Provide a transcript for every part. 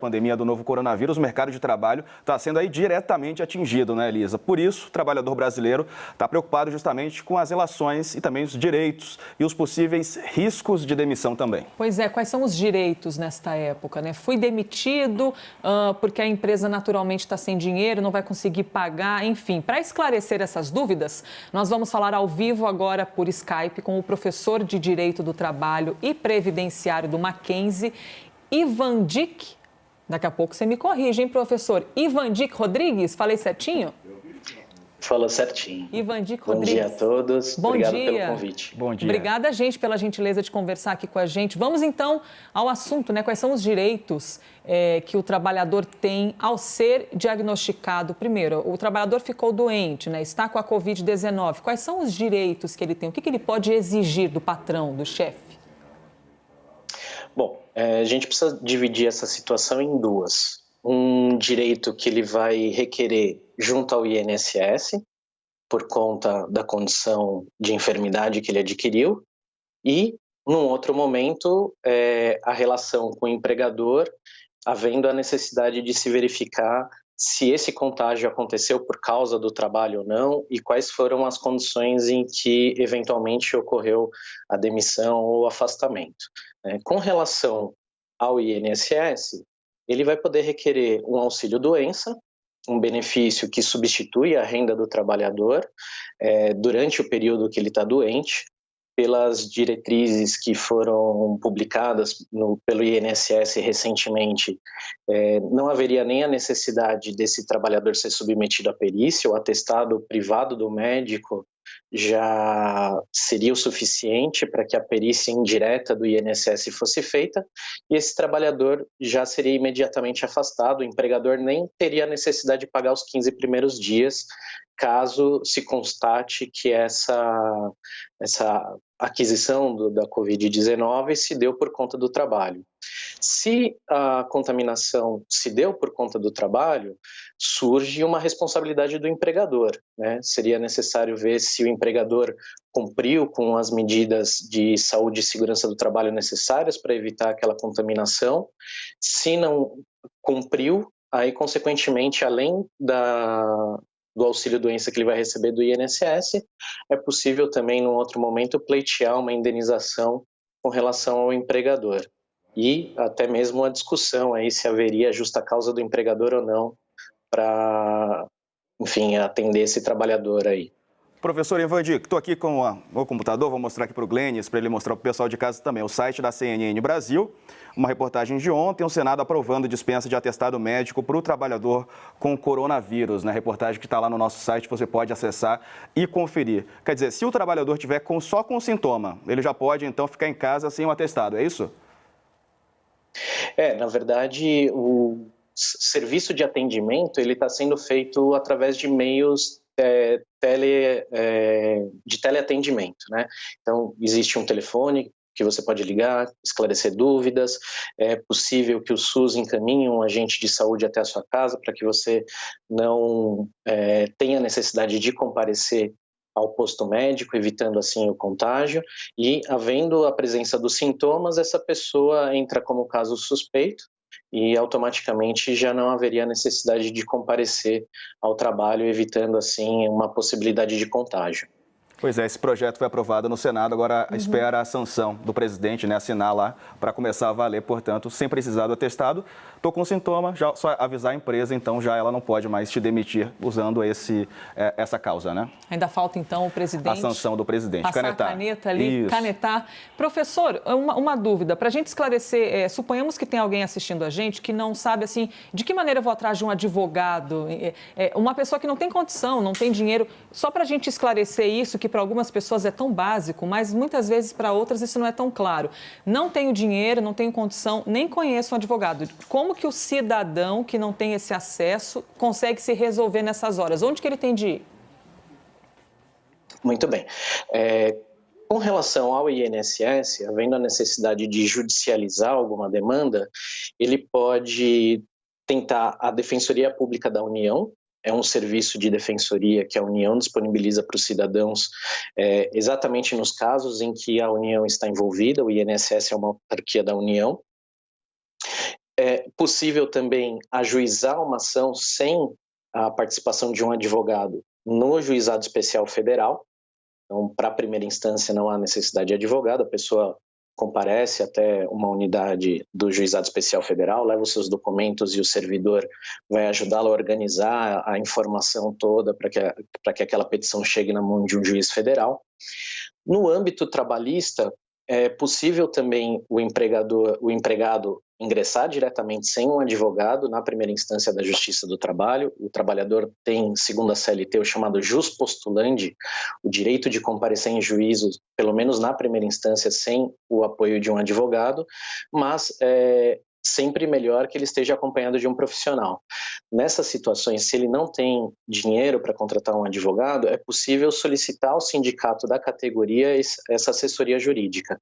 Pandemia do novo coronavírus, o mercado de trabalho está sendo aí diretamente atingido, né, Elisa? Por isso, o trabalhador brasileiro está preocupado justamente com as relações e também os direitos e os possíveis riscos de demissão também. Pois é, quais são os direitos nesta época, né? Fui demitido porque a empresa naturalmente está sem dinheiro, não vai conseguir pagar, enfim. Para esclarecer essas dúvidas, nós vamos falar ao vivo agora por Skype com o professor de Direito do Trabalho e Previdenciário do Mackenzie, Ivandik. Daqui a pouco você me corrige, hein, professor? Ivandik Rodrigues, falei certinho? Falou certinho. Ivandik Rodrigues. Bom dia a todos. Bom Obrigado dia. pelo convite. Bom dia. Obrigada, gente, pela gentileza de conversar aqui com a gente. Vamos, então, ao assunto, né? Quais são os direitos que o trabalhador tem ao ser diagnosticado? Primeiro, o trabalhador ficou doente, né? Está com a Covid-19. Quais são os direitos que ele tem? O que ele pode exigir do patrão, do chefe? Bom, a gente precisa dividir essa situação em duas. Um direito que ele vai requerer junto ao INSS, por conta da condição de enfermidade que ele adquiriu, e, num outro momento, a relação com o empregador, havendo a necessidade de se verificar se esse contágio aconteceu por causa do trabalho ou não e quais foram as condições em que, eventualmente, ocorreu a demissão ou afastamento. Com relação ao INSS, ele vai poder requerer um auxílio-doença, um benefício que substitui a renda do trabalhador durante o período que ele está doente, pelas diretrizes que foram publicadas pelo INSS recentemente, não haveria nem a necessidade desse trabalhador ser submetido à perícia. O atestado privado do médico já seria o suficiente para que a perícia indireta do INSS fosse feita e esse trabalhador já seria imediatamente afastado. O empregador nem teria a necessidade de pagar os 15 primeiros dias, caso se constate que essa aquisição da Covid-19 se deu por conta do trabalho. Se a contaminação se deu por conta do trabalho, surge uma responsabilidade do empregador, né? Seria necessário ver se o empregador cumpriu com as medidas de saúde e segurança do trabalho necessárias para evitar aquela contaminação. Se não cumpriu, aí, consequentemente, além do auxílio-doença que ele vai receber do INSS, é possível também, num outro momento, pleitear uma indenização com relação ao empregador. E até mesmo a discussão aí se haveria justa causa do empregador ou não para, enfim, atender esse trabalhador aí. Professor Ivandik, estou aqui com o computador, vou mostrar aqui para o Glênis, para ele mostrar para o pessoal de casa também, o site da CNN Brasil, uma reportagem de ontem, o Senado aprovando dispensa de atestado médico para o trabalhador com coronavírus, né? Reportagem que está lá no nosso site, você pode acessar e conferir. Quer dizer, se o trabalhador tiver só com sintoma, ele já pode então ficar em casa sem o atestado, é isso? Na verdade, o serviço de atendimento ele está sendo feito através de meios de teleatendimento, né? Então, existe um telefone que você pode ligar, esclarecer dúvidas, é possível que o SUS encaminhe um agente de saúde até a sua casa para que você não tenha necessidade de comparecer ao posto médico, evitando assim o contágio, e havendo a presença dos sintomas, essa pessoa entra como caso suspeito e automaticamente já não haveria necessidade de comparecer ao trabalho, evitando assim uma possibilidade de contágio. Pois é, esse projeto foi aprovado no Senado, agora espera a sanção do presidente, né, assinar lá para começar a valer, portanto, sem precisar do atestado. Estou com sintoma, já só avisar a empresa, então já ela não pode mais te demitir usando essa causa, né? Ainda falta, então, o presidente... A sanção do presidente, passar canetar. a caneta ali, Isso. Canetar. Professor, uma dúvida, para a gente esclarecer, suponhamos que tem alguém assistindo a gente que não sabe, assim, de que maneira eu vou atrás de um advogado, uma pessoa que não tem condição, não tem dinheiro, só para a gente esclarecer isso, que para algumas pessoas é tão básico, mas muitas vezes para outras isso não é tão claro. Não tenho dinheiro, não tenho condição, nem conheço um advogado. Como que o cidadão que não tem esse acesso consegue se resolver nessas horas? Onde que ele tem de ir? Muito bem. Com relação ao INSS, havendo a necessidade de judicializar alguma demanda, ele pode tentar a Defensoria Pública da União. É um serviço de defensoria que a União disponibiliza para os cidadãos exatamente nos casos em que a União está envolvida. O INSS é uma autarquia da União. É possível também ajuizar uma ação sem a participação de um advogado no Juizado Especial Federal. Então, para a primeira instância não há necessidade de advogado, a pessoa comparece até uma unidade do Juizado Especial Federal, leva os seus documentos e o servidor vai ajudá-lo a organizar a informação toda para que aquela petição chegue na mão de um juiz federal. No âmbito trabalhista, é possível também o empregado ingressar diretamente sem um advogado na primeira instância da Justiça do Trabalho. O trabalhador tem, segundo a CLT, o chamado jus postulandi, o direito de comparecer em juízo, pelo menos na primeira instância, sem o apoio de um advogado, mas sempre melhor que ele esteja acompanhado de um profissional. Nessas situações, se ele não tem dinheiro para contratar um advogado, é possível solicitar ao sindicato da categoria essa assessoria jurídica.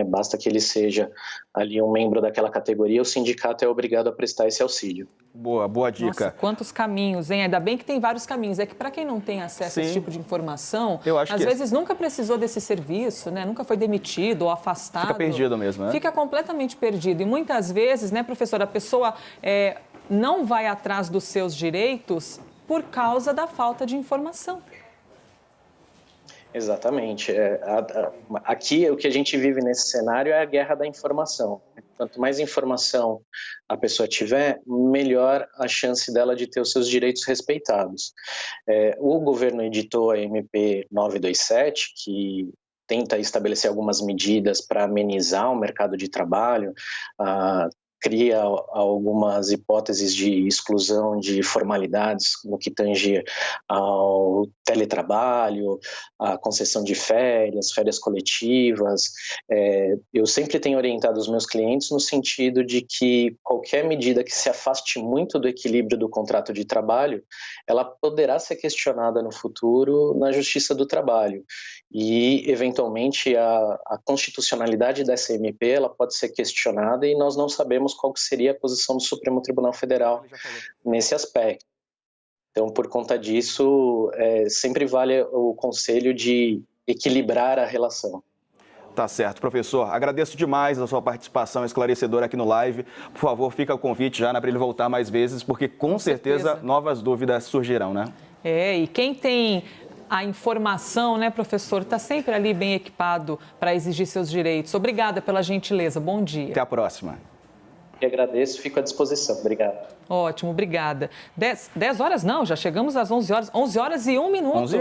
Basta que ele seja ali um membro daquela categoria, o sindicato é obrigado a prestar esse auxílio. Boa dica. Nossa, quantos caminhos, hein? Ainda bem que tem vários caminhos. É que para quem não tem acesso a esse tipo de informação, às vezes nunca precisou desse serviço, né? Nunca foi demitido ou afastado. Fica perdido mesmo, né? Fica completamente perdido. E muitas vezes, né, professora, a pessoa não vai atrás dos seus direitos por causa da falta de informação. Exatamente. Aqui, o que a gente vive nesse cenário é a guerra da informação. Quanto mais informação a pessoa tiver, melhor a chance dela de ter os seus direitos respeitados. O governo editou a MP 927, que tenta estabelecer algumas medidas para amenizar o mercado de trabalho, cria algumas hipóteses de exclusão de formalidades no que tange ao teletrabalho, a concessão de férias coletivas. Eu sempre tenho orientado os meus clientes no sentido de que qualquer medida que se afaste muito do equilíbrio do contrato de trabalho, ela poderá ser questionada no futuro na Justiça do Trabalho. E, eventualmente, a constitucionalidade dessa MP ela pode ser questionada e nós não sabemos qual que seria a posição do Supremo Tribunal Federal nesse aspecto. Então, por conta disso, sempre vale o conselho de equilibrar a relação. Tá certo, professor. Agradeço demais a sua participação esclarecedora aqui no live. Por favor, fica o convite já para ele voltar mais vezes, porque com certeza novas dúvidas surgirão, né? E quem tem a informação, né, professor, está sempre ali bem equipado para exigir seus direitos. Obrigada pela gentileza. Bom dia. Até a próxima. Eu agradeço, fico à disposição. Obrigado. Ótimo, obrigada. 10 horas não, já chegamos às 11 horas. 11 horas e 1 minuto.